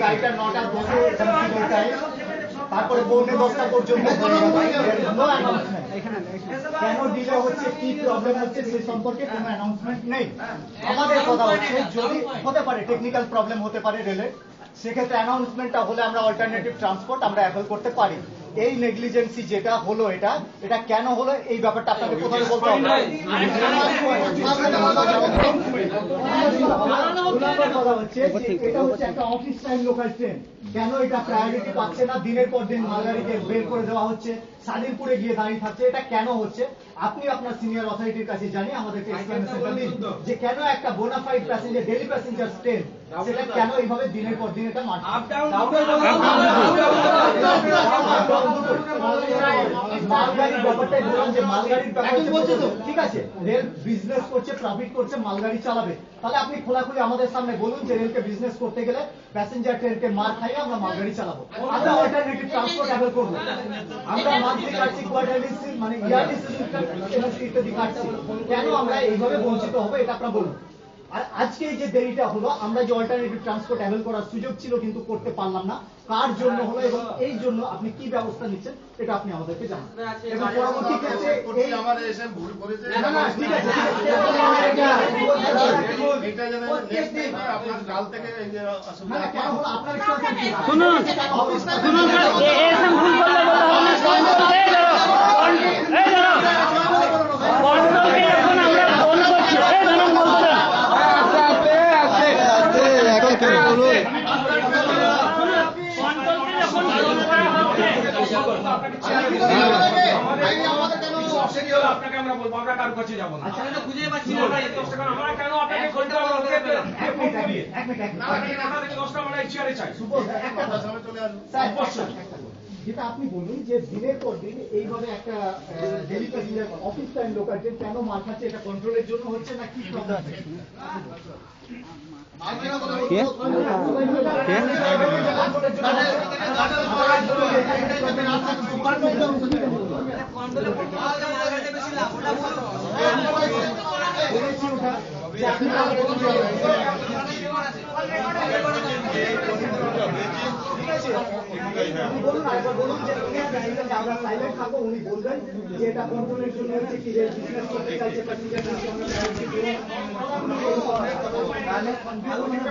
গাড়িটা 9টা 10 তারপরে 9:45 পর্যন্ত কেন ডিলে হচ্ছে, কি প্রবলেম হচ্ছে সে সম্পর্কে কোনো অ্যানাউন্সমেন্ট নেই। আমাদের কথা হচ্ছে যদি হতে পারে টেকনিক্যাল প্রবলেম হতে পারে রেলের, সেক্ষেত্রে অ্যানাউন্সমেন্টটা হলে আমরা অল্টারনেটিভ ট্রান্সপোর্ট আমরা অ্যাভেল করতে পারি। এই নেগলিজেন্সি যেটা হলো এটা কেন হলো এই ব্যাপারটা আপনাকে প্রথমে বলতে হবে। কথা হচ্ছে এটা হচ্ছে একটা অফিস টাইম লোকাল ট্রেন, কেন এটা প্রায়োরিটি পাচ্ছে না? দিনের পর দিন মালগাড়িকে বের করে দেওয়া হচ্ছে, সাদিরপুরে গিয়ে দাঁড়িয়ে থাকছে, এটা কেন হচ্ছে? আপনি আপনার সিনিয়র অথরিটির কাছে জানি আমাদেরকে এক্সপ্লেনেশনটা দিন যে কেন একটা bona fide passenger daily passenger train সেটা কেন এইভাবে দিনের পর দিন এটা মালগাড়ির ব্যাপারটাই বললাম যে মালগাড়ির ব্যাপার ঠিক আছে, রেল বিজনেস করছে, প্রফিট করছে, মালগাড়ি চালাবে, তাহলে আপনি খোলাখুলি আমাদের সামনে বলুন যে রেলকে বিজনেস করতে গেলে প্যাসেঞ্জার ট্রেনকে মার খাইয়ে আমরা মালগাড়ি চালাবো, আমরা অল্টারনেটিভ ট্রান্সপোর্ট অ্যাভেল করবো, আমরা মান্থলি কাটছি, কোয়ার্টারলি মানে ইয়ারলি ইত্যাদি কাটছি, কেন আমরা এইভাবে বঞ্চিত হবো এটা আপনারা বলুন। আর আজকে এই যে দেরিটা হলো, আমরা যে অল্টারনেটিভ ট্রান্সপোর্ট অ্যাভেল করার সুযোগ ছিল কিন্তু করতে পারলাম না, কার জন্য হলো এবং এই জন্য আপনি কি ব্যবস্থা নিচ্ছেন এটা আপনি আমাদেরকে জানান। এবং পরবর্তী ক্ষেত্রে এই আমার এসে ভুল করেছে না না ঠিক আছে এটা যেন নেক্সট টাইম আপনার কাল থেকে এই যে অসুবিধা না কেন হলো আপনার শুনুন শুনুন এসে ভুল করলে বলা হবে এই ধরো বন্ধকে এখন আমরা ফোন করছি এই ধরো বলতে এখন কি বলুন আপনাকে আমরা বলবো আমরা কার কাছে যাবো না আমরা খুঁজে পাচ্ছি না আমরা 10 টাকা আমরা কেন আপনাকে ঘন্টা এক মিনিট না আপনাদের 10 টাকা আমরা চেয়ারে চাই সুপোজ একটা সময় চলে আসুন স্যার অবশ্যই যেটা আপনি বলুন যে দিনের পর দিন এইভাবে একটা daily passenger office time local train কেন মার খাচ্ছে, এটা কন্ট্রোলের জন্য হচ্ছে না কি প্রবলেম আছে? বলুন যে আমরা সাইলেন্ট থাকবো, উনি বলবেন যে এটা কন্ট্রোলের জন্য হচ্ছে কি বিজনেস করতে চাইছে